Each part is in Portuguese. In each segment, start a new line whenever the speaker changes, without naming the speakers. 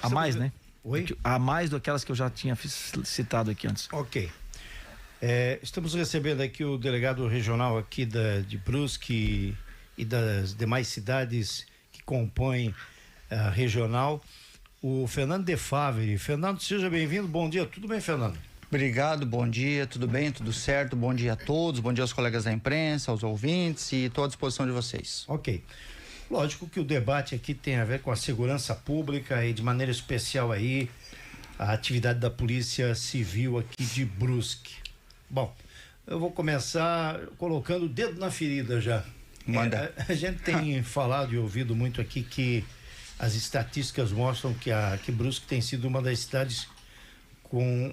A mais, né?
Oi?
A mais do aquelas que eu já tinha citado aqui antes.
Ok. Estamos recebendo aqui o delegado regional aqui de Brusque e das demais cidades que compõem a regional, o Fernando De Favre. Fernando, seja bem-vindo. Bom dia. Tudo bem, Fernando?
Obrigado, bom dia, tudo bem, tudo certo, bom dia a todos, bom dia aos colegas da imprensa, aos ouvintes e estou à disposição de vocês.
Ok. Lógico que o debate aqui tem a ver com a segurança pública e de maneira especial aí a atividade da Polícia Civil aqui de Brusque. Bom, eu vou começar colocando o dedo na ferida já.
Manda.
A gente tem falado e ouvido muito aqui que as estatísticas mostram que Brusque tem sido uma das cidades com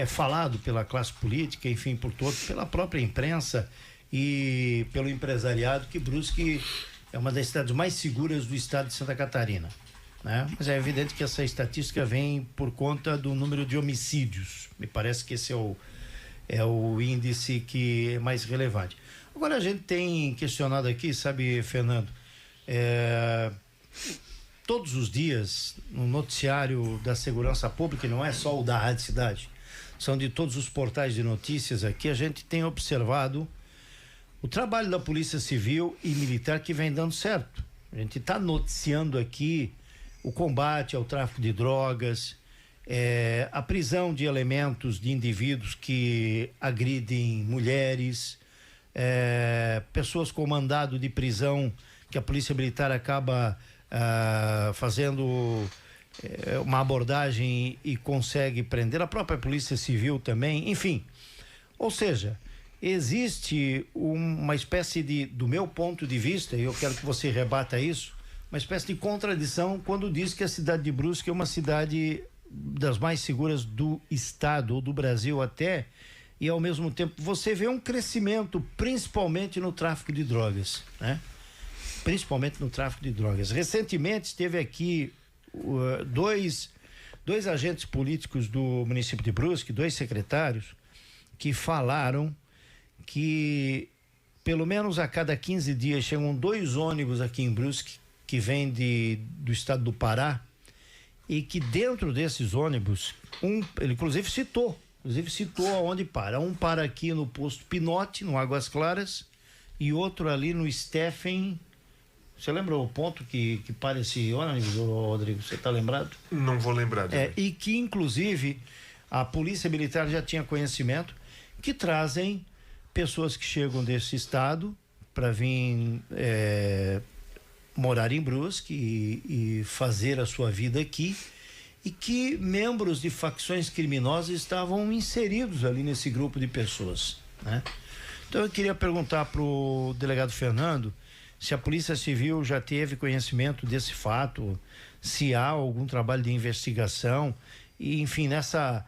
falado pela classe política, enfim, por todos, pela própria imprensa e pelo empresariado, que Brusque é uma das cidades mais seguras do estado de Santa Catarina, né? Mas é evidente que essa estatística vem por conta do número de homicídios. Me parece que esse é o índice que é mais relevante. Agora a gente tem questionado aqui, sabe, Fernando, todos os dias no noticiário da segurança pública, e não é só o da Rádio Cidade, são de todos os portais de notícias aqui, a gente tem observado o trabalho da Polícia Civil e Militar que vem dando certo. A gente está noticiando aqui o combate ao tráfico de drogas, a prisão de elementos, de indivíduos que agridem mulheres, pessoas com mandado de prisão que a Polícia Militar acaba fazendo uma abordagem e consegue prender, a própria Polícia Civil também, enfim. Ou seja, existe uma espécie do meu ponto de vista, e eu quero que você rebata isso, uma espécie de contradição quando diz que a cidade de Brusque é uma cidade das mais seguras do estado ou do Brasil até, e ao mesmo tempo você vê um crescimento principalmente no tráfico de drogas, né? Principalmente no tráfico de drogas. Recentemente esteve aqui dois agentes políticos do município de Brusque, 2 secretários, que falaram que pelo menos a cada 15 dias chegam 2 ônibus aqui em Brusque que vêm do estado do Pará, e que dentro desses ônibus, ele inclusive citou aonde para. Um para aqui no posto Pinote, no Águas Claras, e outro ali no Stephen. Você lembra o ponto que para esse ônibus, Rodrigo? Você está lembrado?
Não vou lembrar.
E que inclusive a Polícia Militar já tinha conhecimento que trazem pessoas que chegam desse estado para vir morar em Brusque e fazer a sua vida aqui, e que membros de facções criminosas estavam inseridos ali nesse grupo de pessoas, né? Então eu queria perguntar pro delegado Fernando se a Polícia Civil já teve conhecimento desse fato, se há algum trabalho de investigação, e enfim, nessa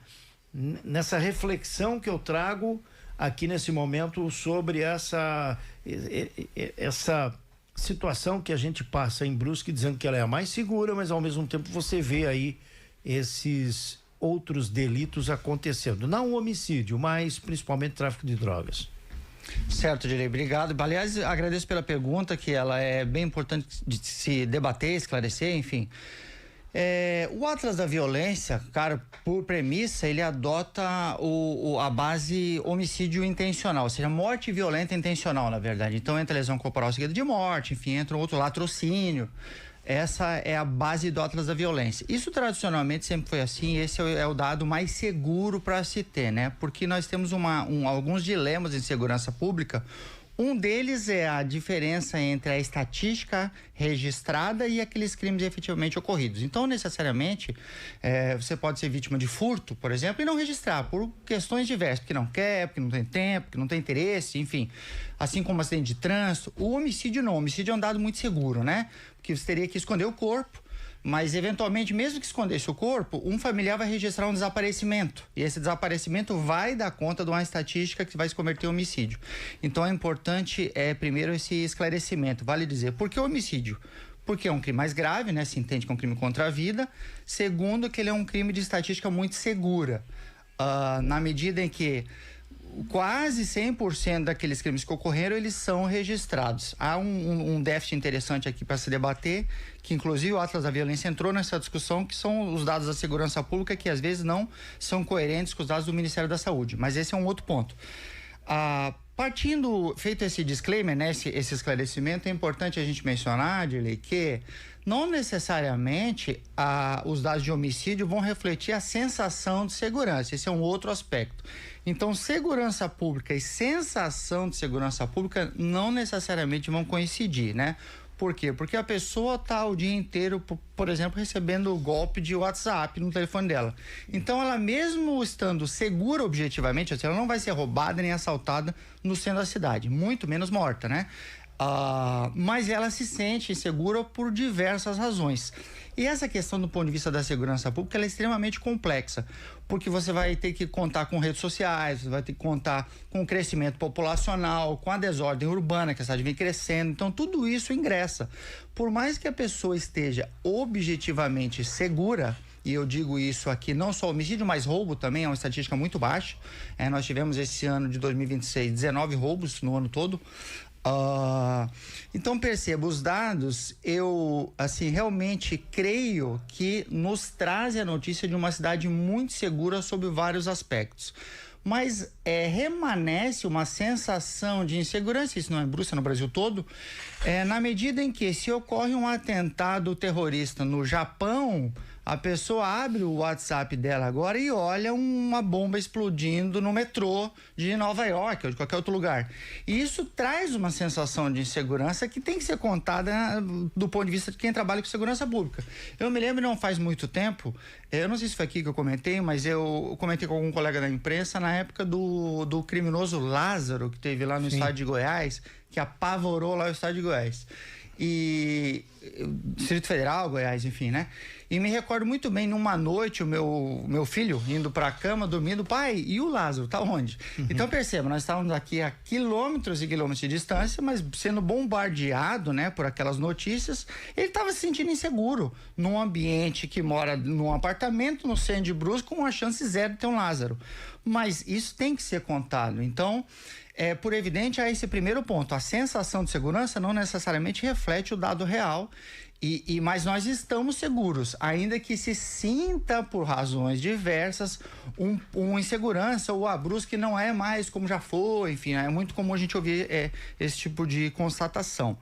reflexão que eu trago aqui nesse momento sobre essa situação que a gente passa em Brusque, dizendo que ela é a mais segura, mas ao mesmo tempo você vê aí esses outros delitos acontecendo, não o homicídio, mas principalmente tráfico de drogas.
Certo, Direi, obrigado. Aliás, agradeço pela pergunta, que ela é bem importante de se debater, esclarecer, enfim. O Atlas da Violência, cara, por premissa, ele adota a base homicídio intencional, ou seja, morte violenta intencional, na verdade. Então entra lesão corporal seguida de morte, enfim, entra outro latrocínio. Essa é a base do Atlas da Violência. Isso tradicionalmente sempre foi assim, esse é o dado mais seguro para se ter, né? Porque nós temos alguns dilemas em segurança pública. Um deles é a diferença entre a estatística registrada e aqueles crimes efetivamente ocorridos. Então, necessariamente, você pode ser vítima de furto, por exemplo, e não registrar por questões diversas, porque não quer, porque não tem tempo, porque não tem interesse, enfim. Assim como acidente de trânsito. O homicídio não. O homicídio é um dado muito seguro, né? Porque você teria que esconder o corpo, mas eventualmente, mesmo que escondesse o corpo, um familiar vai registrar um desaparecimento, e esse desaparecimento vai dar conta de uma estatística que vai se converter em homicídio. Então é importante primeiro esse esclarecimento, vale dizer, por que o homicídio? Porque é um crime mais grave, né? Se entende que é um crime contra a vida. Segundo, que ele é um crime de estatística muito segura, na medida em que quase 100% daqueles crimes que ocorreram, eles são registrados. Há um déficit interessante aqui para se debater, que inclusive o Atlas da Violência entrou nessa discussão, que são os dados da segurança pública, que às vezes não são coerentes com os dados do Ministério da Saúde. Mas esse é um outro ponto. Feito esse disclaimer, né, esse esclarecimento, é importante a gente mencionar, Dirley, que não necessariamente os dados de homicídio vão refletir a sensação de segurança. Esse é um outro aspecto. Então, segurança pública e sensação de segurança pública não necessariamente vão coincidir, né? Por quê? Porque a pessoa está o dia inteiro, por exemplo, recebendo golpe de WhatsApp no telefone dela. Então, ela mesmo estando segura objetivamente, ela não vai ser roubada nem assaltada no centro da cidade, muito menos morta, né? Mas ela se sente insegura por diversas razões. E essa questão do ponto de vista da segurança pública ela é extremamente complexa, porque você vai ter que contar com redes sociais, você vai ter que contar com o crescimento populacional, com a desordem urbana, que a cidade vem crescendo, então tudo isso ingressa. Por mais que a pessoa esteja objetivamente segura, e eu digo isso aqui, não só homicídio, mas roubo também é uma estatística muito baixa. Nós tivemos esse ano de 2026 19 roubos no ano todo. Então perceba, os dados, eu assim realmente creio que nos trazem a notícia de uma cidade muito segura sob vários aspectos. Mas remanesce uma sensação de insegurança, isso não é Brusque, no Brasil todo, na medida em que se ocorre um atentado terrorista no Japão, a pessoa abre o WhatsApp dela agora e olha uma bomba explodindo no metrô de Nova York ou de qualquer outro lugar. E isso traz uma sensação de insegurança que tem que ser contada do ponto de vista de quem trabalha com segurança pública. Eu me lembro, não faz muito tempo, eu não sei se foi aqui que eu comentei, mas eu comentei com algum colega da imprensa na época do criminoso Lázaro, que teve lá no estado de Goiás, que apavorou lá o estado de Goiás. E Distrito Federal, Goiás, enfim, né? E me recordo muito bem, numa noite, o meu filho indo pra cama, dormindo, pai, e o Lázaro, tá onde? Então perceba, nós estávamos aqui a quilômetros e quilômetros de distância, mas sendo bombardeado, né, por aquelas notícias, ele estava se sentindo inseguro num ambiente que mora num apartamento no centro de Brusque com uma chance zero de ter um Lázaro. Mas isso tem que ser contado. Então, por evidente, há esse primeiro ponto. A sensação de segurança não necessariamente reflete o dado real, mas nós estamos seguros, ainda que se sinta por razões diversas uma insegurança ou a Brusque não é mais como já foi, enfim, é muito comum a gente ouvir esse tipo de constatação.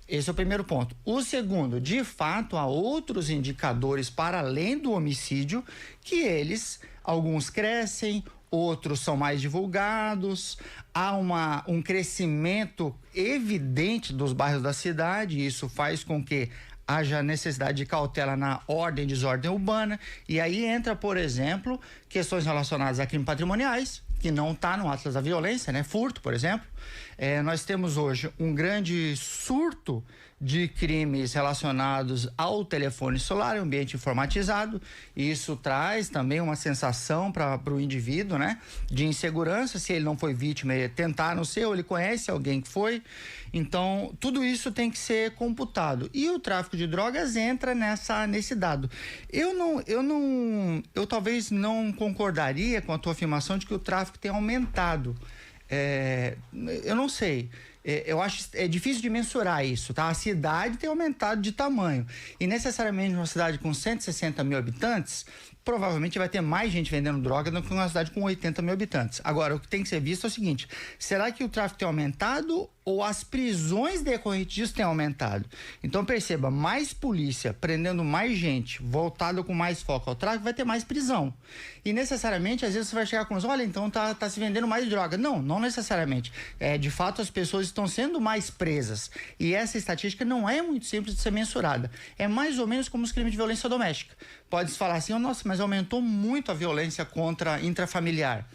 Esse é o primeiro ponto. O segundo, de fato, há outros indicadores para além do homicídio que alguns crescem, outros são mais divulgados, há um crescimento evidente dos bairros da cidade, isso faz com que haja necessidade de cautela na ordem e desordem urbana, e aí entra, por exemplo, questões relacionadas a crimes patrimoniais, que não está no Atlas da Violência, né? Furto, por exemplo. Nós temos hoje um grande surto de crimes relacionados ao telefone celular, ambiente informatizado, e isso traz também uma sensação para o indivíduo, né? De insegurança, se ele não foi vítima, ele tentar não ser, ou ele conhece alguém que foi. Então, tudo isso tem que ser computado. E o tráfico de drogas entra nesse dado. Eu talvez não concordaria com a tua afirmação de que o tráfico tem aumentado. Eu não sei. Eu acho difícil de mensurar isso, tá? A cidade tem aumentado de tamanho. E necessariamente uma cidade com 160 mil habitantes, provavelmente vai ter mais gente vendendo droga do que uma cidade com 80 mil habitantes. Agora, o que tem que ser visto é o seguinte: será que o tráfico tem aumentado ou as prisões decorrentes disso têm aumentado? Então perceba, mais polícia prendendo mais gente, voltado com mais foco ao tráfico, vai ter mais prisão. E necessariamente, às vezes você vai chegar com olha, então tá se vendendo mais droga. Não necessariamente. De fato, as pessoas estão sendo mais presas. E essa estatística não é muito simples de ser mensurada. É mais ou menos como os crimes de violência doméstica. Pode-se falar assim, nossa, mas aumentou muito a violência contra intrafamiliar.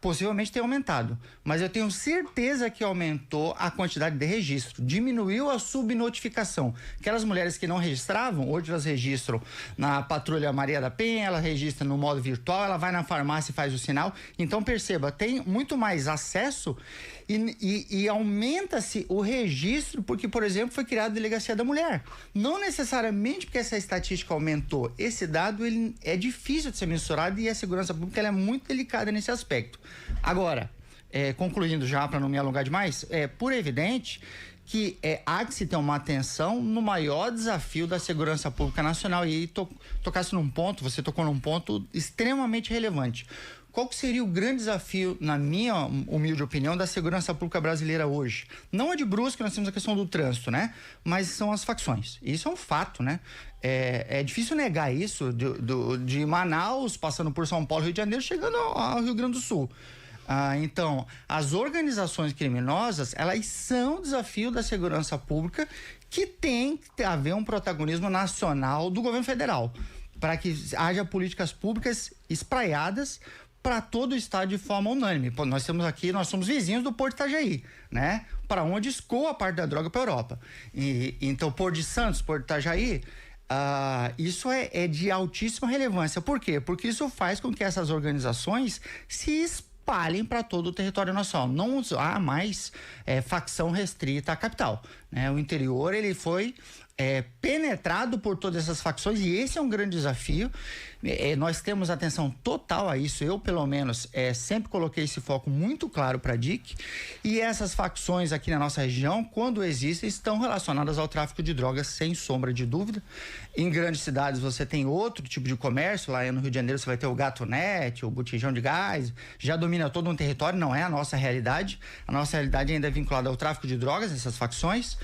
Possivelmente tem aumentado, mas eu tenho certeza que aumentou a quantidade de registro, diminuiu a subnotificação. Aquelas mulheres que não registravam, hoje elas registram na Patrulha Maria da Penha, ela registra no modo virtual, ela vai na farmácia e faz o sinal. Então perceba, tem muito mais acesso E aumenta-se o registro porque, por exemplo, foi criada a Delegacia da Mulher. Não necessariamente porque essa estatística aumentou. Esse dado ele é difícil de ser mensurado e a segurança pública ela é muito delicada nesse aspecto. Agora, concluindo já, para não me alongar demais, é por evidente que há de se ter uma atenção no maior desafio da segurança pública nacional. E aí você tocou num ponto extremamente relevante. Qual que seria o grande desafio, na minha humilde opinião, da segurança pública brasileira hoje? Não é de Brusque, nós temos a questão do trânsito, né? Mas são as facções. Isso é um fato, né? É difícil negar isso de Manaus, passando por São Paulo, Rio de Janeiro, chegando ao Rio Grande do Sul. Então, as organizações criminosas, elas são desafio da segurança pública que tem que haver um protagonismo nacional do governo federal, para que haja políticas públicas espraiadas para todo o estado de forma unânime. Pô, nós somos vizinhos do Porto Itajaí, né? Para onde escoa a parte da droga para a Europa. Então, Porto de Santos, Porto Itajaí, isso é de altíssima relevância. Por quê? Porque isso faz com que essas organizações se espalhem para todo o território nacional. Não há mais facção restrita à capital, né? O interior ele foi penetrado por todas essas facções e esse é um grande desafio. Nós temos atenção total a isso. Eu, pelo menos, sempre coloquei esse foco muito claro para a DIC, e essas facções aqui na nossa região, quando existem, estão relacionadas ao tráfico de drogas, sem sombra de dúvida. Em grandes cidades você tem outro tipo de comércio. Lá no Rio de Janeiro você vai ter o Gatunete, o botijão de gás, já domina todo um território. Não é a nossa realidade. A nossa realidade ainda é vinculada ao tráfico de drogas, essas facções.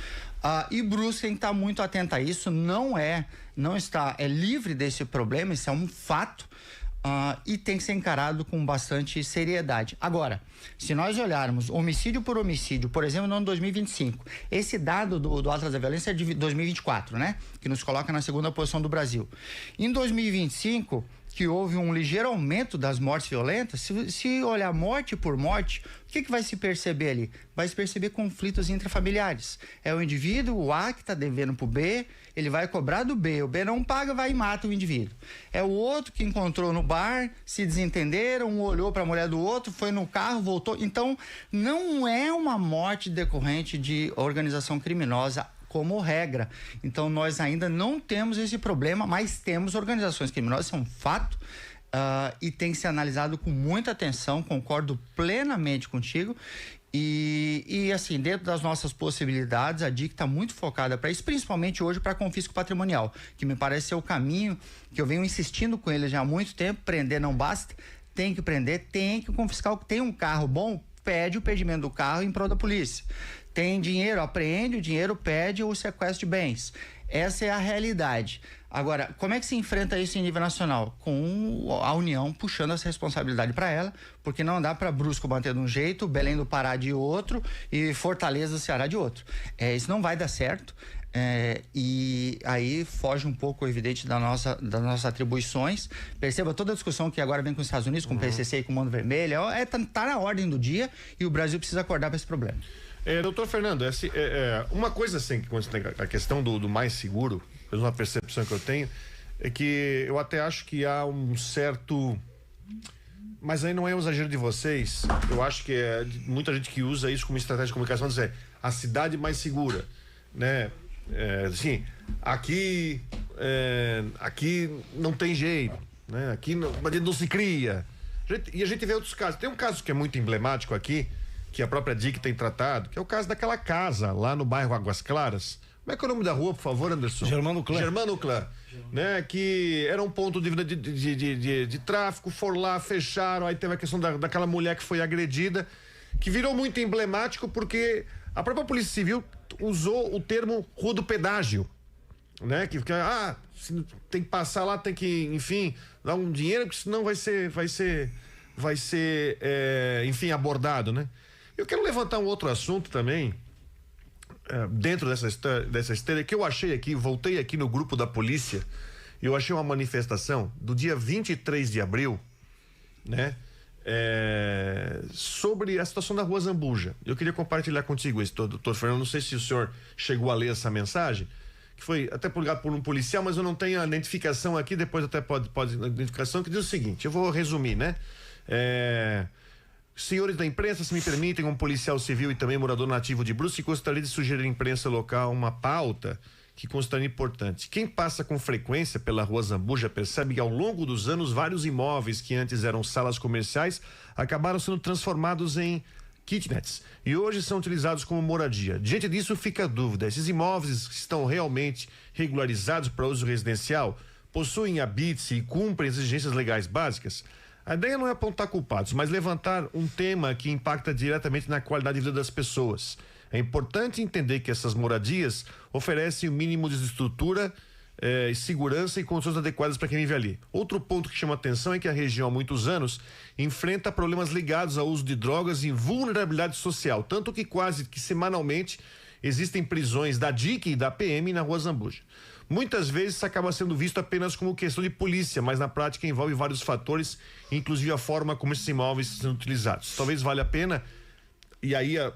E Brusque tem que estar muito atento a isso, não está livre desse problema, isso é um fato, e tem que ser encarado com bastante seriedade. Agora, se nós olharmos homicídio por homicídio, por exemplo, no ano 2025, esse dado do Atlas da Violência é de 2024, né? Que nos coloca na segunda posição do Brasil. Em 2025, que houve um ligeiro aumento das mortes violentas, se olhar morte por morte, o que vai se perceber ali? Vai se perceber conflitos intrafamiliares. É o indivíduo, o A, que está devendo para o B, ele vai cobrar do B, o B não paga, vai e mata o indivíduo. É o outro que encontrou no bar, se desentenderam, um olhou para a mulher do outro, foi no carro, voltou. Então, não é uma morte decorrente de organização criminosa como regra. Então, nós ainda não temos esse problema, mas temos organizações criminosas, isso é um fato, e tem que ser analisado com muita atenção. Concordo plenamente contigo. E assim, dentro das nossas possibilidades, a DIC está muito focada para isso, principalmente hoje para confisco patrimonial, que me parece ser o caminho que eu venho insistindo com eles já há muito tempo. Prender não basta, tem que prender, tem que confiscar. O que tem um carro bom, pede o pedimento do carro em prol da polícia. Tem dinheiro, apreende o dinheiro, pede o sequestro de bens. Essa é a realidade. Agora, como é que se enfrenta isso em nível nacional? Com a União puxando essa responsabilidade para ela, porque não dá para Brusque bater de um jeito, Belém do Pará de outro e Fortaleza do Ceará de outro. Isso não vai dar certo. E aí foge um pouco, evidente, das nossas atribuições. Perceba toda a discussão que agora vem com os Estados Unidos, com o PCC e com o Mando Vermelho. Tá na ordem do dia e o Brasil precisa acordar para esse problema.
Doutor Fernando, uma coisa assim, a questão do mais seguro, uma percepção que eu tenho, é que eu até acho que há um certo... Mas aí não é um exagero de vocês, eu acho que muita gente que usa isso como estratégia de comunicação, dizer a cidade mais segura, né? Assim, aqui não tem jeito, né? Aqui não se cria. E a gente vê outros casos. Tem um caso que é muito emblemático aqui, que a própria DIC tem tratado, que é o caso daquela casa lá no bairro Águas Claras. Como é que é o nome da rua, por favor, Anderson?
Germano
Clã, né? Que era um ponto de tráfico, foram lá, fecharam, aí teve a questão daquela mulher que foi agredida, que virou muito emblemático porque a própria Polícia Civil usou o termo rua do pedágio, né? Que tem que passar lá, tem que, enfim, dar um dinheiro, porque senão vai ser enfim, abordado, né? Eu quero levantar um outro assunto também, dentro dessa esteira, que eu achei aqui, voltei aqui no grupo da polícia, e eu achei uma manifestação do dia 23 de abril, né? Sobre a situação da Rua Zambuja. Eu queria compartilhar contigo isso, doutor Fernando. Não sei se o senhor chegou a ler essa mensagem, que foi até publicado por um policial, mas eu não tenho a identificação aqui, depois até pode a identificação, que diz o seguinte, eu vou resumir, né? Senhores da imprensa, se me permitem, um policial civil e também morador nativo de Brusque, gostaria de sugerir à imprensa local uma pauta que considero importante. Quem passa com frequência pela Rua Zambuja percebe que ao longo dos anos vários imóveis que antes eram salas comerciais acabaram sendo transformados em kitnets e hoje são utilizados como moradia. Diante disso fica a dúvida, esses imóveis estão realmente regularizados para uso residencial? Possuem habites e cumprem exigências legais básicas? A ideia não é apontar culpados, mas levantar um tema que impacta diretamente na qualidade de vida das pessoas. É importante entender que essas moradias oferecem o mínimo de estrutura, segurança e condições adequadas para quem vive ali. Outro ponto que chama atenção é que a região há muitos anos enfrenta problemas ligados ao uso de drogas e vulnerabilidade social, tanto que quase que semanalmente existem prisões da DIC e da PM na Rua Zambuja. Muitas vezes isso acaba sendo visto apenas como questão de polícia, mas na prática envolve vários fatores, inclusive a forma como esses imóveis são utilizados. Talvez valha a pena, e aí a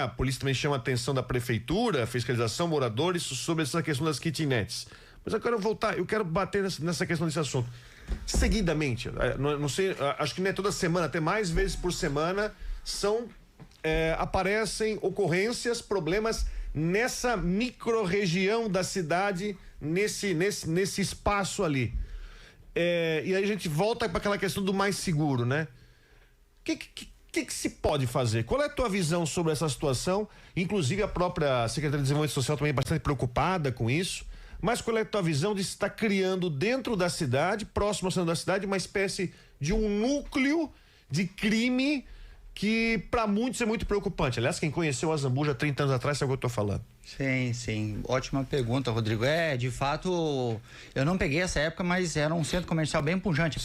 polícia também chama a atenção da prefeitura, fiscalização, moradores, sobre essa questão das kitnets. Mas eu quero voltar, eu quero bater nessa questão desse assunto. Seguidamente, não sei, acho que não é toda semana, até mais vezes por semana, aparecem ocorrências, problemas nessa micro-região da cidade, nesse espaço ali. E aí a gente volta para aquela questão do mais seguro, né? O que se pode fazer? Qual é a tua visão sobre essa situação? Inclusive a própria Secretaria de Desenvolvimento Social também é bastante preocupada com isso. Mas qual é a tua visão de estar criando dentro da cidade, próximo ao centro da cidade, uma espécie de um núcleo de crime que para muitos é muito preocupante? Aliás, quem conheceu a Zambuja há 30 anos atrás sabe o que eu estou falando.
Sim. Ótima pergunta, Rodrigo. De fato, eu não peguei essa época, mas era um centro comercial bem pujante,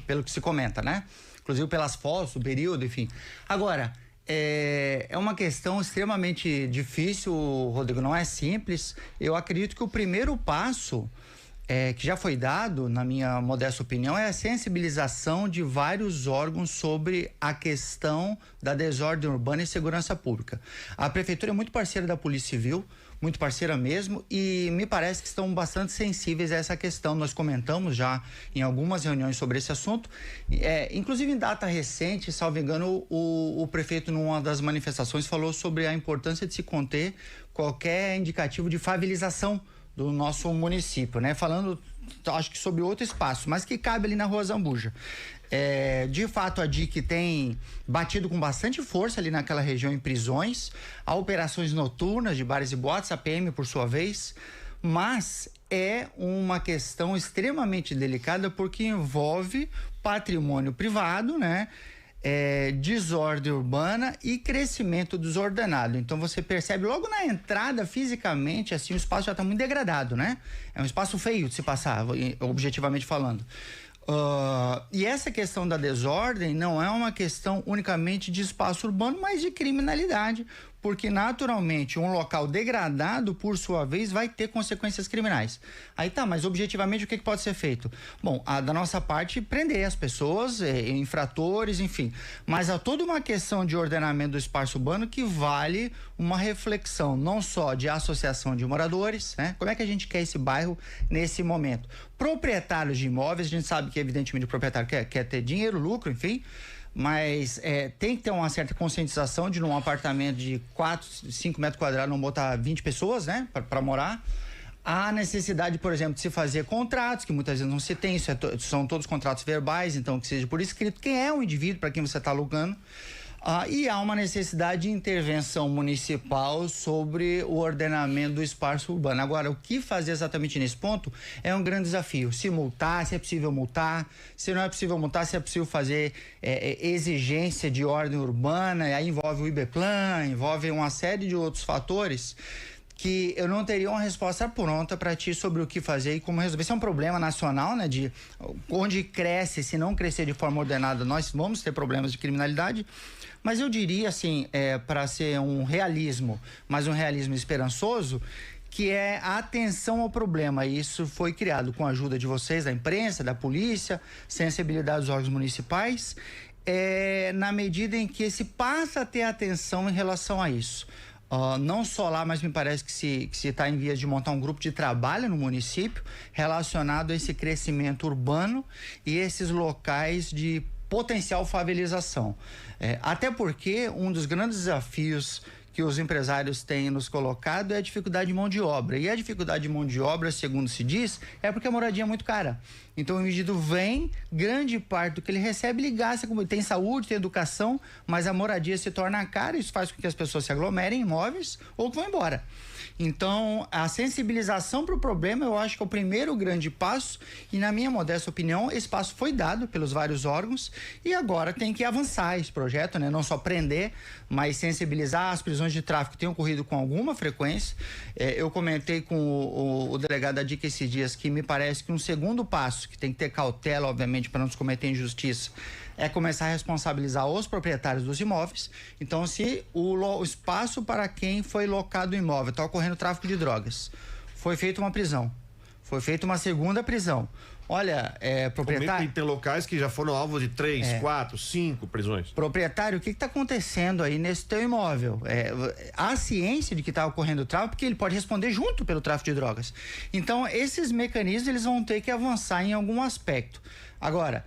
pelo que se comenta, né? Inclusive pelas fotos, o período, enfim. Agora, é uma questão extremamente difícil, Rodrigo, não é simples. Eu acredito que o primeiro passo que já foi dado, na minha modesta opinião, é a sensibilização de vários órgãos sobre a questão da desordem urbana e segurança pública. A prefeitura é muito parceira da Polícia Civil, muito parceira mesmo, e me parece que estão bastante sensíveis a essa questão. Nós comentamos já em algumas reuniões sobre esse assunto, inclusive em data recente, salvo engano, o prefeito numa das manifestações falou sobre a importância de se conter qualquer indicativo de favelização do nosso município, né? Falando, acho que sobre outro espaço, mas que cabe ali na Rua Zambuja. De fato, a DIC tem batido com bastante força ali naquela região em prisões, há operações noturnas de bares e boates, a PM por sua vez, mas é uma questão extremamente delicada porque envolve patrimônio privado, né? Desordem urbana e crescimento desordenado. Então você percebe logo na entrada, fisicamente, assim, o espaço já está muito degradado, né? É um espaço feio de se passar, objetivamente falando. E essa questão da desordem não é uma questão unicamente de espaço urbano, mas de criminalidade, porque naturalmente um local degradado, por sua vez, vai ter consequências criminais. Aí tá, mas objetivamente o que pode ser feito? Bom, da nossa parte, prender as pessoas, infratores, enfim, mas há toda uma questão de ordenamento do espaço urbano que vale uma reflexão, não só de associação de moradores, né? Como é que a gente quer esse bairro nesse momento? Proprietários de imóveis, a gente sabe que evidentemente o proprietário quer ter dinheiro, lucro, enfim, mas tem que ter uma certa conscientização de num apartamento de 4, 5 metros quadrados não botar 20 pessoas, né, para morar. Há necessidade, por exemplo, de se fazer contratos, que muitas vezes não se tem, são todos contratos verbais, então que seja por escrito quem é o indivíduo para quem você está alugando. E há uma necessidade de intervenção municipal sobre o ordenamento do espaço urbano. Agora, o que fazer exatamente nesse ponto é um grande desafio. Se multar, se é possível multar, se não é possível multar, se é possível fazer exigência de ordem urbana, aí envolve o IBPLAN, envolve uma série de outros fatores que eu não teria uma resposta pronta para ti sobre o que fazer e como resolver. Esse é um problema nacional, né? De onde cresce, se não crescer de forma ordenada, nós vamos ter problemas de criminalidade. Mas eu diria, assim, para ser um realismo, mas um realismo esperançoso, que é a atenção ao problema. Isso foi criado com a ajuda de vocês, da imprensa, da polícia, sensibilidade dos órgãos municipais, na medida em que se passa a ter atenção em relação a isso. Não só lá, mas me parece que se está em vias de montar um grupo de trabalho no município relacionado a esse crescimento urbano e esses locais de potencial favelização. Até porque um dos grandes desafios que os empresários têm nos colocado é a dificuldade de mão de obra. E a dificuldade de mão de obra, segundo se diz, é porque a moradia é muito cara. Então o indivíduo vem, grande parte do que ele recebe, ele gasta, tem saúde, tem educação, mas a moradia se torna cara, isso faz com que as pessoas se aglomerem em imóveis ou que vão embora. Então, a sensibilização para o problema, eu acho que é o primeiro grande passo e, na minha modesta opinião, esse passo foi dado pelos vários órgãos e agora tem que avançar esse projeto, né? Não só prender, mas sensibilizar. As prisões de tráfico têm ocorrido com alguma frequência. Eu comentei com o delegado da DIC esses dias que me parece que um segundo passo, que tem que ter cautela, obviamente, para não se cometer injustiça, é começar a responsabilizar os proprietários dos imóveis. Então, se o espaço para quem foi locado o imóvel está ocorrendo tráfico de drogas, foi feita uma prisão, foi feita uma segunda prisão. Olha, proprietário...
Tem locais que já foram alvo de 3, 4, 5 prisões.
Proprietário, o que está acontecendo aí nesse teu imóvel? Há ciência de que está ocorrendo tráfico, porque ele pode responder junto pelo tráfico de drogas. Então, esses mecanismos eles vão ter que avançar em algum aspecto. Agora,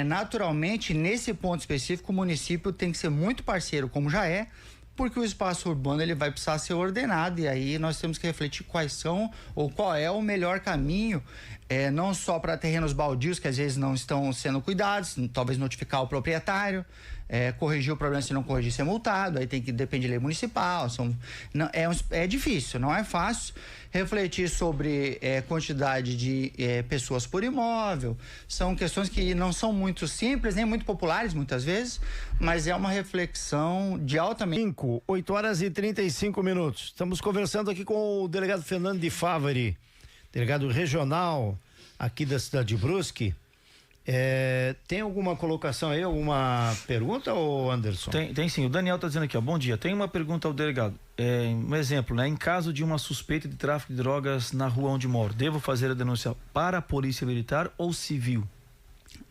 naturalmente, nesse ponto específico, o município tem que ser muito parceiro, como já é, porque o espaço urbano ele vai precisar ser ordenado e aí nós temos que refletir quais são ou qual é o melhor caminho, não só para terrenos baldios que às vezes não estão sendo cuidados, talvez notificar o proprietário, corrigir o problema, se não corrigir ser multado, aí tem que depender de lei municipal, é difícil, não é fácil. Refletir sobre quantidade de pessoas por imóvel, são questões que não são muito simples, nem muito populares muitas vezes, mas é uma reflexão de altamente...
8 horas e 35 minutos. Estamos conversando aqui com o delegado Fernando de Favari, delegado regional aqui da cidade de Brusque. Tem alguma colocação aí, alguma pergunta, ô Anderson?
Tem sim, o Daniel está dizendo aqui, ó, bom dia, tem uma pergunta ao delegado, um exemplo, né, em caso de uma suspeita de tráfico de drogas na rua onde moro, devo fazer a denúncia para a polícia militar ou civil?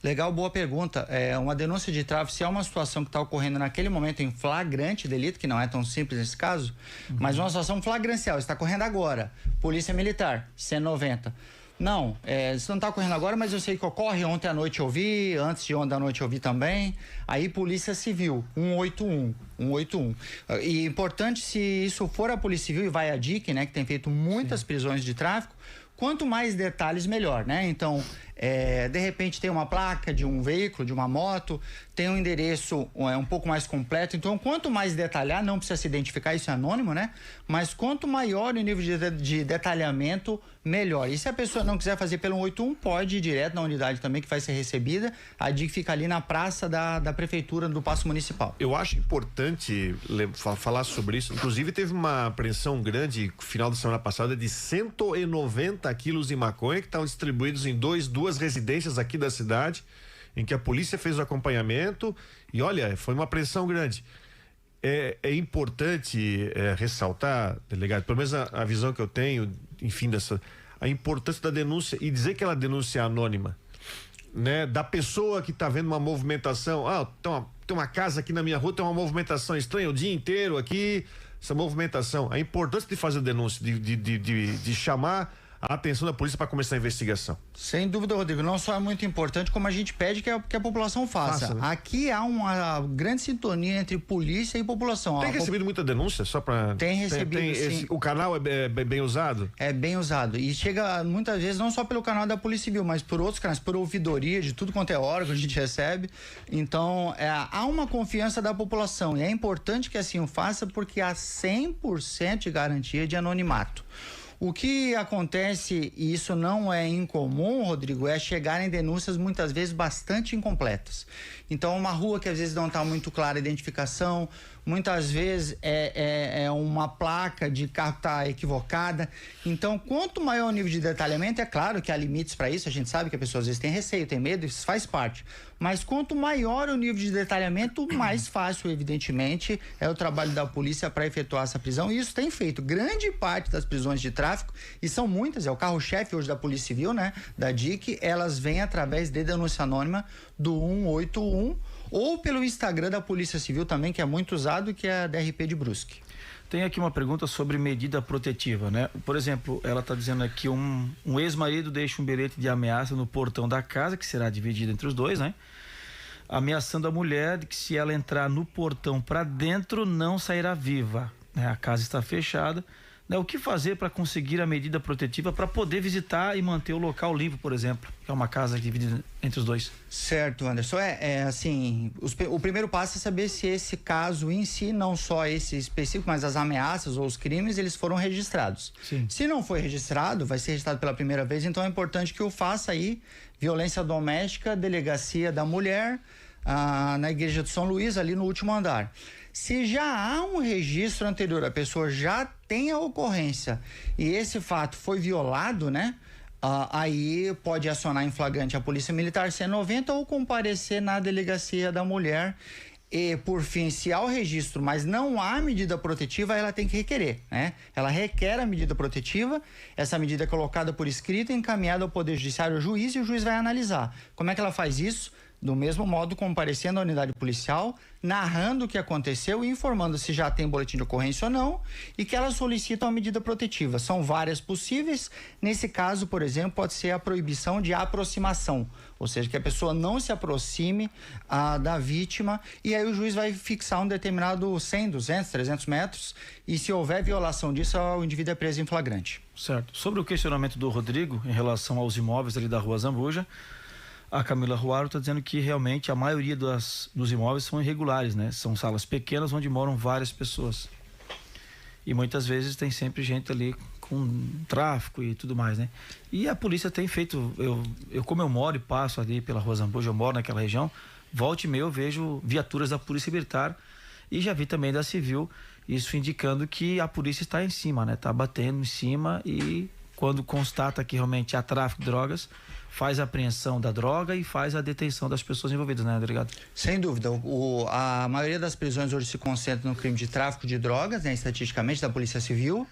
Legal, boa pergunta. Uma denúncia de tráfico, se é uma situação que está ocorrendo naquele momento em flagrante delito, que não é tão simples nesse caso, mas uma situação flagrancial, está correndo agora, polícia militar, 190. Não, isso não está ocorrendo agora, mas eu sei que ocorre. Ontem à noite eu vi, antes de ontem à noite eu vi também. Aí Polícia Civil, 181. E importante, se isso for a Polícia Civil e vai a DIC, né, que tem feito muitas prisões de tráfico, quanto mais detalhes, melhor, né? Então, de repente tem uma placa de um veículo, de uma moto, tem um endereço um pouco mais completo. Então, quanto mais detalhar, não precisa se identificar, isso é anônimo, né? Mas quanto maior o nível de detalhamento, melhor. E se a pessoa não quiser fazer pelo 181, pode ir direto na unidade também, que vai ser recebida. A DIC fica ali na praça da prefeitura do Paço Municipal.
Eu acho importante falar sobre isso. Inclusive, teve uma apreensão grande, final da semana passada, de 190 quilos de maconha que estavam distribuídos em duas residências aqui da cidade, em que a polícia fez o acompanhamento e olha, foi uma apreensão grande. É importante ressaltar, delegado, pelo menos a visão que eu tenho, enfim, a importância da denúncia e dizer que ela denúncia é anônima, né? Da pessoa que está vendo uma movimentação, tem uma casa aqui na minha rua, tem uma movimentação estranha o dia inteiro aqui, essa movimentação. A importância de fazer a denúncia, de chamar a atenção da polícia para começar a investigação.
Sem dúvida, Rodrigo, não só é muito importante, como a gente pede que a população faça.
Né?
Aqui há uma grande sintonia entre polícia e população.
Tem recebido muita denúncia só para...
Tem recebido, sim.
O canal é bem usado?
É bem usado e chega muitas vezes não só pelo canal da Polícia Civil, mas por outros canais, por ouvidoria, de tudo quanto é órgão a gente recebe. Então, há uma confiança da população e é importante que assim o faça porque há 100% de garantia de anonimato. O que acontece, e isso não é incomum, Rodrigo, é chegarem denúncias muitas vezes bastante incompletas. Então, uma rua que às vezes não está muito clara a identificação, muitas vezes é uma placa de carro que está equivocada. Então, quanto maior o nível de detalhamento, é claro que há limites para isso, a gente sabe que a pessoa às vezes tem receio, tem medo, isso faz parte. Mas quanto maior o nível de detalhamento, mais fácil, evidentemente, é o trabalho da polícia para efetuar essa prisão. E isso tem feito. Grande parte das prisões de tráfico, e são muitas, é o carro-chefe hoje da Polícia Civil, né, da DIC, elas vêm através de denúncia anônima do 181 ou pelo Instagram da Polícia Civil também, que é muito usado, que é a DRP de Brusque.
Tem aqui uma pergunta sobre medida protetiva, né? Por exemplo, ela está dizendo aqui um ex-marido deixa um bilhete de ameaça no portão da casa, que será dividido entre os dois, né? ameaçando a mulher de que se ela entrar no portão para dentro não sairá viva, né? A casa está fechada, né? O que fazer para conseguir a medida protetiva para poder visitar e manter o local limpo, por exemplo, que é uma casa dividida entre os dois?
Certo, Anderson. Assim, o primeiro passo é saber se esse caso em si, não só esse específico, mas as ameaças ou os crimes, eles foram registrados.
Sim.
Se não foi registrado, vai ser registrado pela primeira vez, então é importante que o faça aí, violência doméstica, delegacia da mulher, na igreja de São Luís, ali no último andar. Se já há um registro anterior, a pessoa já tem a ocorrência e esse fato foi violado, né? Aí pode acionar em flagrante a Polícia Militar C90 ou comparecer na delegacia da mulher. E, por fim, se há o registro, mas não há medida protetiva, ela tem que requerer, né? Ela requer a medida protetiva, essa medida é colocada por escrito, encaminhada ao Poder Judiciário, ao juiz, e o juiz vai analisar. Como é que ela faz isso? Do mesmo modo, comparecendo à unidade policial, narrando o que aconteceu e informando se já tem boletim de ocorrência ou não e que ela solicita uma medida protetiva. São várias possíveis. Nesse caso, por exemplo, pode ser a proibição de aproximação, ou seja, que a pessoa não se aproxime da vítima e aí o juiz vai fixar um determinado 100, 200, 300 metros e se houver violação disso, o indivíduo é preso em flagrante.
Certo. Sobre o questionamento do Rodrigo em relação aos imóveis ali da Rua Zambuja, a Camila Ruaro está dizendo que realmente a maioria dos imóveis são irregulares, né? São salas pequenas onde moram várias pessoas. E muitas vezes tem sempre gente ali com tráfico e tudo mais, né? E a polícia tem feito, como eu moro e passo ali pela Rua Zambuja, eu moro naquela região, volta e meia eu vejo viaturas da Polícia Militar e já vi também da Civil, isso indicando que a polícia está em cima, né? Está batendo em cima e quando constata que realmente há tráfico de drogas, faz a apreensão da droga e faz a detenção das pessoas envolvidas, né, delegado?
Sem dúvida. A maioria das prisões hoje se concentra no crime de tráfico de drogas, né, estatisticamente, da Polícia Civil.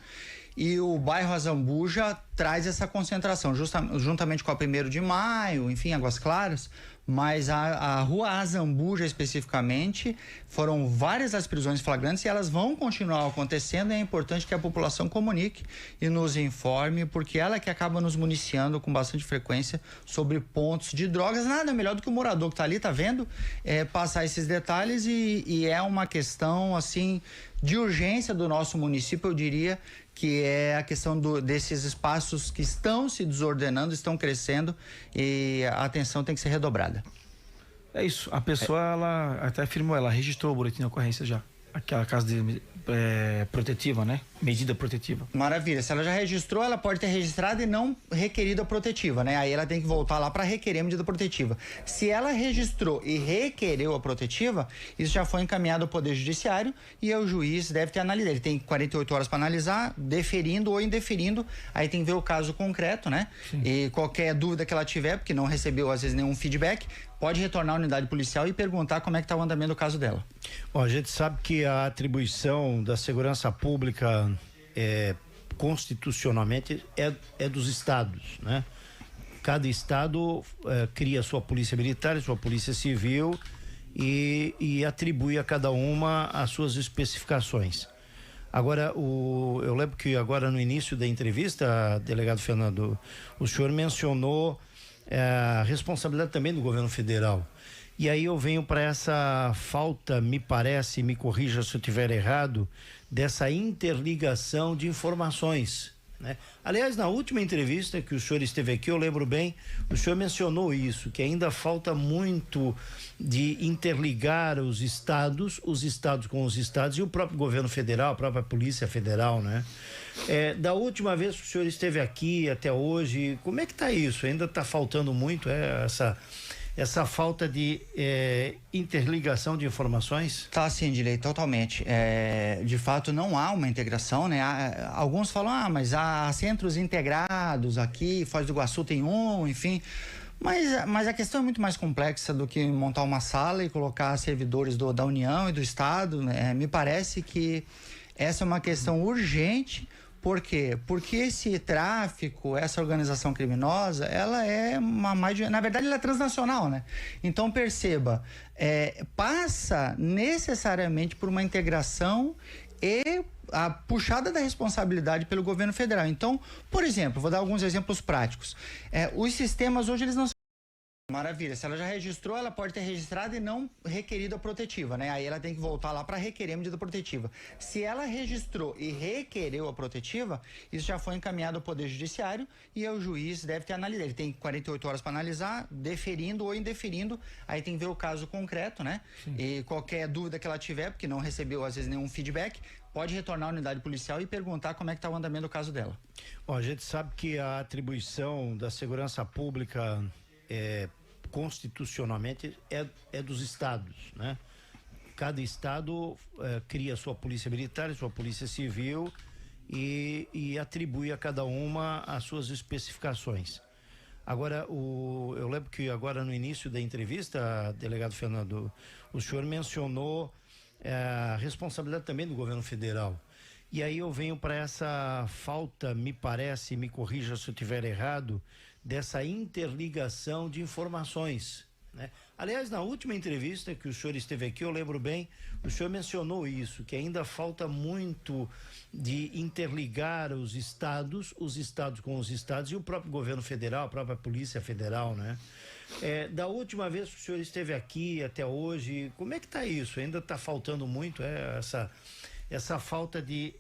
E o bairro Azambuja traz essa concentração, juntamente com a 1º de Maio, enfim, Águas Claras. Mas a rua Azambuja, especificamente, foram várias as prisões flagrantes e elas vão continuar acontecendo. E é importante que a população comunique e nos informe, porque ela é que acaba nos municiando com bastante frequência sobre pontos de drogas. Nada melhor do que o morador que está ali, tá vendo, passar esses detalhes e é uma questão, assim, de urgência do nosso município, eu diria, que é a questão desses espaços que estão se desordenando, estão crescendo e a atenção tem que ser redobrada.
É isso, a pessoa, ela até afirmou, ela registrou o boletim de ocorrência já, aquela casa protetiva, né? Medida protetiva.
Maravilha, se ela já registrou, ela pode ter registrado e não requerido a protetiva, né? Aí ela tem que voltar lá para requerer a medida protetiva. Se ela registrou e requereu a protetiva, isso já foi encaminhado ao Poder Judiciário e o juiz deve ter analisado. Ele tem 48 horas para analisar, deferindo ou indeferindo, aí tem que ver o caso concreto, né? Sim. E qualquer dúvida que ela tiver, porque não recebeu às vezes nenhum feedback, pode retornar à unidade policial e perguntar como é que está o andamento do caso dela.
Bom, a gente sabe que a atribuição da segurança pública constitucionalmente é dos estados, né? Cada estado cria sua polícia militar, sua polícia civil e atribui a cada uma as suas especificações. Agora, eu lembro que agora no início da entrevista, delegado Fernando, o senhor mencionou a responsabilidade também do governo federal. E aí eu venho para essa falta, me parece, me corrija se eu estiver errado, dessa interligação de informações, né? Aliás, na última entrevista que o senhor esteve aqui, eu lembro bem, o senhor mencionou isso, que ainda falta muito de interligar os estados com os estados e o próprio governo federal, a própria Polícia Federal, né? Da última vez que o senhor esteve aqui até hoje, como é que está isso? Ainda está faltando muito essa falta de interligação de informações?
Tá, sim, Dilei, totalmente. De fato, não há uma integração, né? Alguns falam, mas há centros integrados aqui, Foz do Iguaçu tem um, enfim. Mas a questão é muito mais complexa do que montar uma sala e colocar servidores da União e do Estado, né? Me parece que essa é uma questão urgente. Por quê? Porque esse tráfico, essa organização criminosa, ela é na verdade, ela é transnacional, né? Então, perceba, passa necessariamente por uma integração e a puxada da responsabilidade pelo governo federal. Então, por exemplo, vou dar alguns exemplos práticos. Os sistemas hoje, eles não são Maravilha. Se ela já registrou, ela pode ter registrado e não requerido a protetiva, né? Aí ela tem que voltar lá para requerer a medida protetiva. Se ela registrou e requereu a protetiva, isso já foi encaminhado ao Poder Judiciário e o juiz deve ter analisado. Ele tem 48 horas para analisar, deferindo ou indeferindo. Aí tem que ver o caso concreto, né? Sim. E qualquer dúvida que ela tiver, porque não recebeu às vezes nenhum feedback, pode retornar à unidade policial e perguntar como é que está o andamento do caso dela.
Bom, a gente sabe que a atribuição da segurança pública constitucionalmente é dos estados, né? Cada estado cria sua polícia militar, sua polícia civil e atribui a cada uma as suas especificações. Agora, eu lembro que agora no início da entrevista, delegado Fernando, o senhor mencionou a responsabilidade também do governo federal. E aí eu venho para essa falta, me parece, me corrija se eu estiver errado, dessa interligação de informações, né? Aliás, na última entrevista que o senhor esteve aqui, eu lembro bem, o senhor mencionou isso, que ainda falta muito de interligar os estados com os estados e o próprio governo federal, a própria Polícia Federal, né? Da última vez que o senhor esteve aqui até hoje, como é que está isso? Ainda está faltando muito essa falta de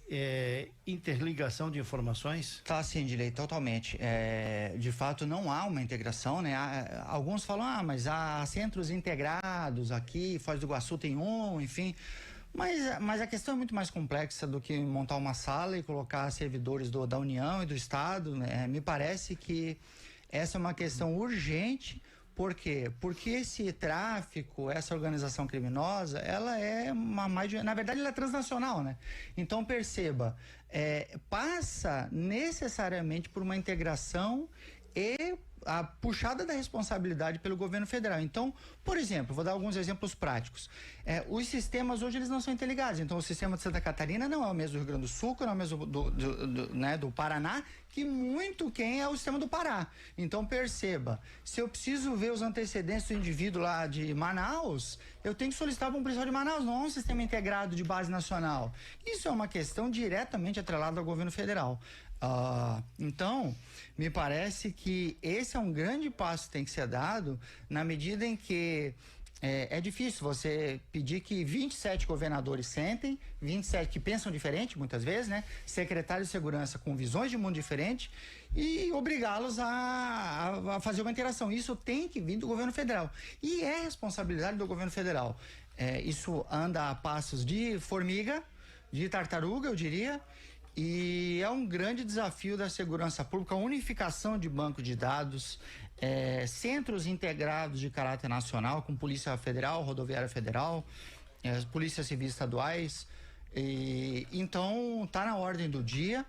interligação de informações?
Tá, sim, Dilei, totalmente. De fato, não há uma integração, né? Alguns falam, mas há centros integrados aqui, Foz do Iguaçu tem um, enfim. Mas a questão é muito mais complexa do que montar uma sala e colocar servidores da União e do Estado, né? Me parece que essa é uma questão urgente. Por quê? Porque esse tráfico, essa organização criminosa, ela é na verdade ela é transnacional, né? Então perceba, passa necessariamente por uma integração e a puxada da responsabilidade pelo governo federal. Então, por exemplo, vou dar alguns exemplos práticos. Os sistemas hoje eles não são interligados. Então, o sistema de Santa Catarina não é o mesmo do Rio Grande do Sul, não é o mesmo do Paraná, que muito quem é o sistema do Pará. Então, perceba, se eu preciso ver os antecedentes do indivíduo lá de Manaus, eu tenho que solicitar para um policial de Manaus, não é um sistema integrado de base nacional. Isso é uma questão diretamente atrelada ao governo federal. Então, me parece que esse é um grande passo que tem que ser dado na medida em que é difícil você pedir que 27 governadores sentem, 27 que pensam diferente muitas vezes, né? Secretários de segurança com visões de mundo diferente e obrigá-los a fazer uma interação. Isso tem que vir do governo federal e é responsabilidade do governo federal. Isso anda a passos de formiga, de tartaruga, eu diria. E é um grande desafio da segurança pública, a unificação de banco de dados, centros integrados de caráter nacional, com Polícia Federal, Rodoviária Federal, Polícias Civis estaduais. Então, está na ordem do dia.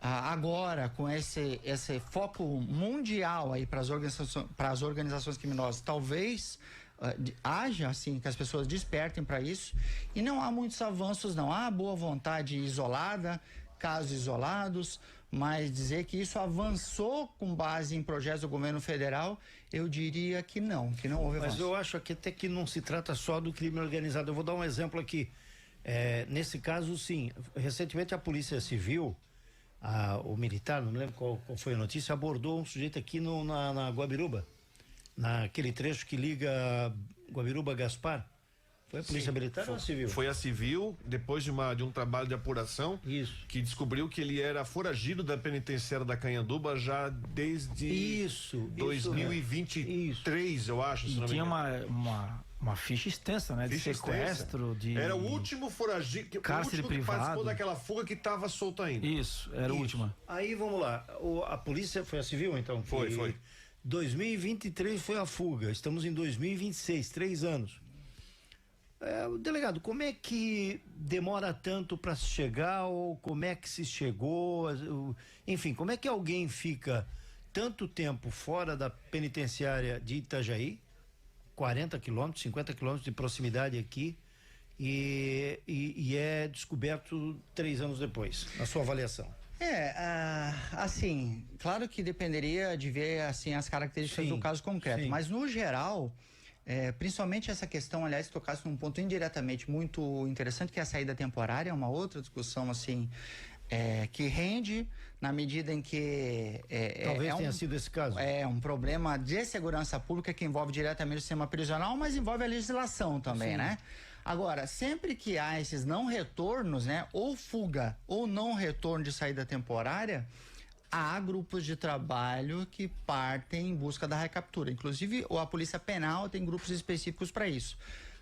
Agora, com esse foco mundial aí para as organizações criminosas, talvez haja, assim, que as pessoas despertem para isso. E não há muitos avanços, não. Há boa vontade isolada, casos isolados, mas dizer que isso avançou com base em projetos do governo federal, eu diria que não houve avanço.
Mas eu acho que até que não se trata só do crime organizado. Eu vou dar um exemplo aqui. Nesse caso, sim, recentemente a Polícia Civil, o militar, não me lembro qual foi a notícia, abordou um sujeito aqui na Guabiruba, naquele trecho que liga Guabiruba a Gaspar. Foi a Polícia Militar ou a Civil?
Foi a Civil, depois de um trabalho de apuração, que descobriu que ele era foragido da penitenciária da Canhanduba já desde 2023, eu acho.
E tinha uma ficha extensa, né? De sequestro,
Era o último foragido,
cárcere privado,
que participou daquela fuga que estava solto ainda.
Isso, era a última.
Aí, vamos lá, a polícia foi a Civil, então?
Foi.
2023 foi a fuga, estamos em 2026, 3 anos. Delegado, como é que demora tanto para se chegar ou como é que se chegou? Enfim, como é que alguém fica tanto tempo fora da penitenciária de Itajaí, 40 quilômetros, 50 quilômetros de proximidade aqui, e é descoberto 3 anos depois, na sua avaliação?
Assim, claro que dependeria de ver assim, as características do caso concreto, mas no geral... principalmente essa questão, aliás, que tocasse num ponto indiretamente muito interessante, que é a saída temporária, é uma outra discussão, assim, que rende na medida em que
talvez tenha sido esse caso.
É um problema de segurança pública que envolve diretamente o sistema prisional, mas envolve a legislação também, né? Agora, sempre que há esses não retornos, né, ou fuga ou não retorno de saída temporária, há grupos de trabalho que partem em busca da recaptura. Inclusive, a Polícia Penal tem grupos específicos para isso.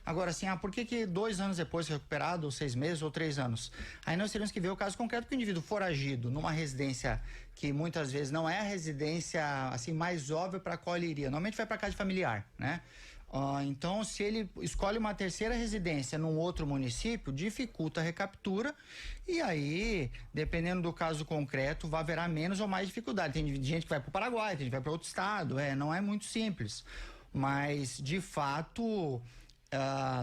Agora, assim, por que 2 anos depois recuperado, ou 6 meses, ou 3 anos? Aí nós teríamos que ver o caso concreto, que o indivíduo foragido numa residência que muitas vezes não é a residência assim mais óbvia para a qual ele iria. Normalmente vai para casa de familiar, né? Então, se ele escolhe uma terceira residência num outro município, dificulta a recaptura e aí, dependendo do caso concreto, vai haverá menos ou mais dificuldade. Tem gente que vai para o Paraguai, tem gente que vai para outro estado, não é muito simples. Mas, de fato...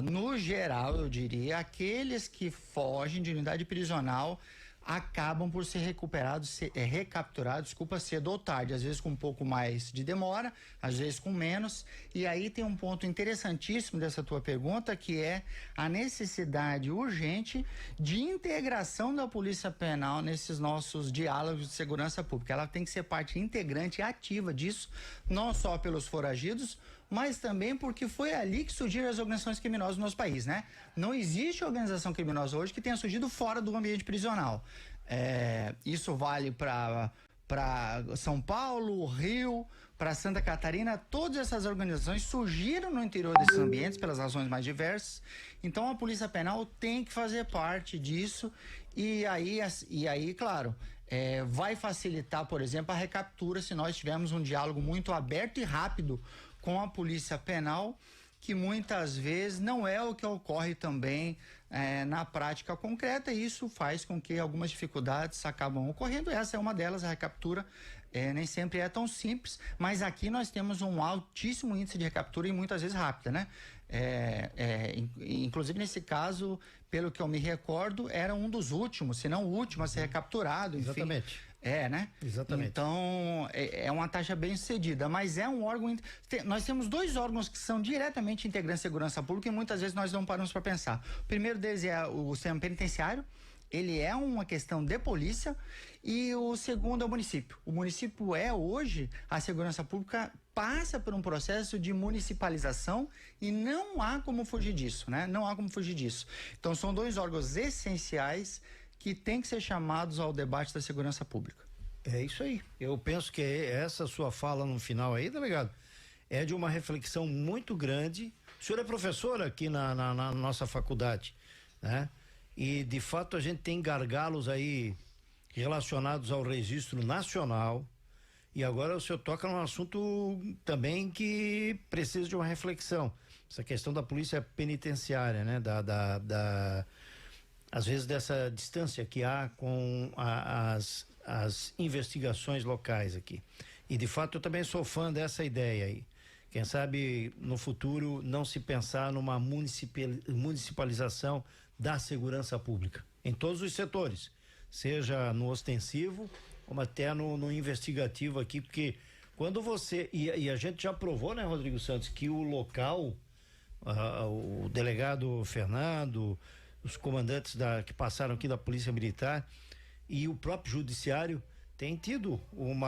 no geral, eu diria, aqueles que fogem de unidade prisional acabam por ser recapturados, cedo ou tarde, às vezes com um pouco mais de demora, às vezes com menos. E aí tem um ponto interessantíssimo dessa tua pergunta, que é a necessidade urgente de integração da Polícia Penal nesses nossos diálogos de segurança pública. Ela tem que ser parte integrante e ativa disso, não só pelos foragidos, mas também porque foi ali que surgiram as organizações criminosas no nosso país, né? Não existe organização criminosa hoje que tenha surgido fora do ambiente prisional. Isso vale para São Paulo, Rio, para Santa Catarina. Todas essas organizações surgiram no interior desses ambientes pelas razões mais diversas. Então a Polícia Penal tem que fazer parte disso e aí, claro, vai facilitar, por exemplo, a recaptura se nós tivermos um diálogo muito aberto e rápido com a Polícia Penal, que muitas vezes não é o que ocorre também na prática concreta, e isso faz com que algumas dificuldades acabam ocorrendo. Essa é uma delas, a recaptura nem sempre é tão simples, mas aqui nós temos um altíssimo índice de recaptura e muitas vezes rápida, né? Inclusive nesse caso, pelo que eu me recordo, era um dos últimos, se não o último a ser recapturado. Enfim.
Exatamente.
Né?
Exatamente.
Então, é uma taxa bem sucedida, mas é um órgão... Nós temos 2 órgãos que são diretamente integrantes de segurança pública e muitas vezes nós não paramos para pensar. O primeiro deles é o sistema penitenciário, ele é uma questão de polícia, e o segundo é o município. O município hoje, a segurança pública passa por um processo de municipalização e não há como fugir disso, né? Não há como fugir disso. Então, são 2 órgãos essenciais que tem que ser chamados ao debate da segurança pública.
É isso aí. Eu penso que essa sua fala no final aí, delegado, é de uma reflexão muito grande. O senhor é professor aqui na nossa faculdade, né? E, de fato, a gente tem gargalos aí relacionados ao registro nacional. E agora o senhor toca num assunto também que precisa de uma reflexão. Essa questão da polícia penitenciária, né? Às vezes dessa distância que há com as investigações locais aqui. E, de fato, eu também sou fã dessa ideia aí. Quem sabe, no futuro, não se pensar numa municipalização da segurança pública, em todos os setores, seja no ostensivo, como até no investigativo aqui, porque quando você... E a gente já provou, né, Rodrigo Santos, que o local, o delegado Fernando, os comandantes que passaram aqui da Polícia Militar e o próprio Judiciário tem tido um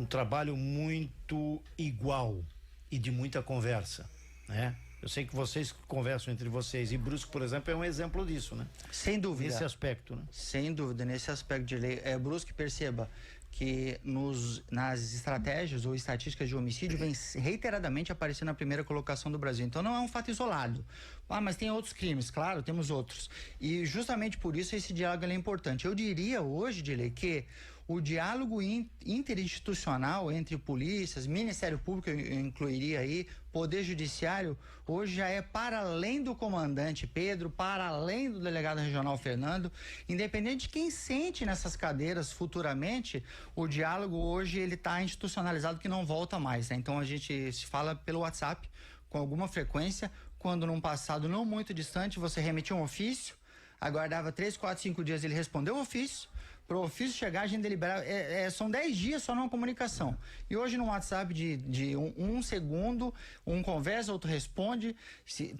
trabalho muito igual e de muita conversa, né? Eu sei que vocês conversam entre vocês, e Brusque, por exemplo, é um exemplo disso, né?
Sem dúvida.
Nesse aspecto, né?
Sem dúvida, nesse aspecto de lei. Brusque, perceba que nas estratégias ou estatísticas de homicídio vem reiteradamente aparecendo na primeira colocação do Brasil. Então não é um fato isolado. Mas tem outros crimes, claro, temos outros. E justamente por isso esse diálogo é importante. Eu diria hoje, Dilei, que o diálogo interinstitucional entre polícias, Ministério Público, eu incluiria aí, Poder Judiciário, hoje já é para além do comandante Pedro, para além do delegado regional Fernando, independente de quem sente nessas cadeiras futuramente, o diálogo hoje ele está institucionalizado, que não volta mais, né? Então a gente se fala pelo WhatsApp com alguma frequência, quando num passado não muito distante você remetia um ofício, aguardava 3, 4, 5 dias, ele respondeu o ofício. Para o ofício chegar, a gente deliberar, são 10 dias só numa comunicação. E hoje no WhatsApp de um segundo, um conversa, outro responde,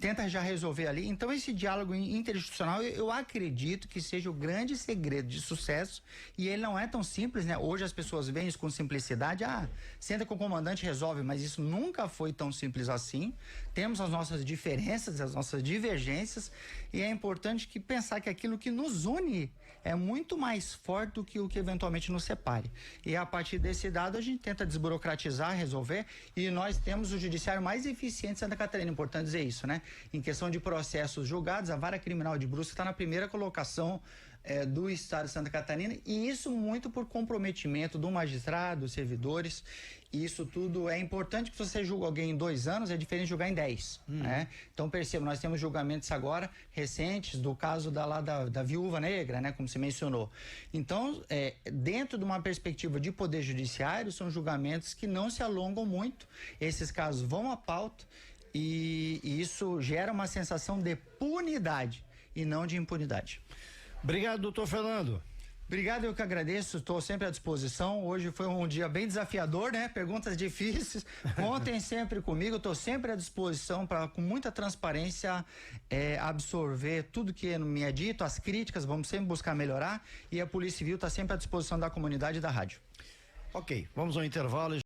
tenta já resolver ali. Então esse diálogo interinstitucional, eu acredito que seja o grande segredo de sucesso, e ele não é tão simples, né? Hoje as pessoas veem isso com simplicidade, senta com o comandante, resolve, mas isso nunca foi tão simples assim. Temos as nossas diferenças, as nossas divergências, e é importante pensar que aquilo que nos une é muito mais forte do que o que eventualmente nos separe. E a partir desse dado a gente tenta desburocratizar, resolver, e nós temos o judiciário mais eficiente de Santa Catarina, importante dizer isso, né? Em questão de processos julgados, a vara criminal de Brusque está na primeira colocação do estado de Santa Catarina, e isso muito por comprometimento do magistrado, dos servidores. E isso tudo é importante, que se você julga alguém em 2 anos, é diferente de julgar em 10, né? Então perceba, nós temos julgamentos agora recentes do caso da viúva negra, né? Como você mencionou. Então, dentro de uma perspectiva de poder judiciário, são julgamentos que não se alongam muito, esses casos vão à pauta, e isso gera uma sensação de punidade e não de impunidade.
Obrigado, doutor Fernando.
Obrigado, eu que agradeço, estou sempre à disposição. Hoje foi um dia bem desafiador, né? Perguntas difíceis. Contem sempre comigo, estou sempre à disposição para, com muita transparência, absorver tudo que me é dito, as críticas, vamos sempre buscar melhorar, e a Polícia Civil está sempre à disposição da comunidade e da rádio.
Ok, vamos ao intervalo.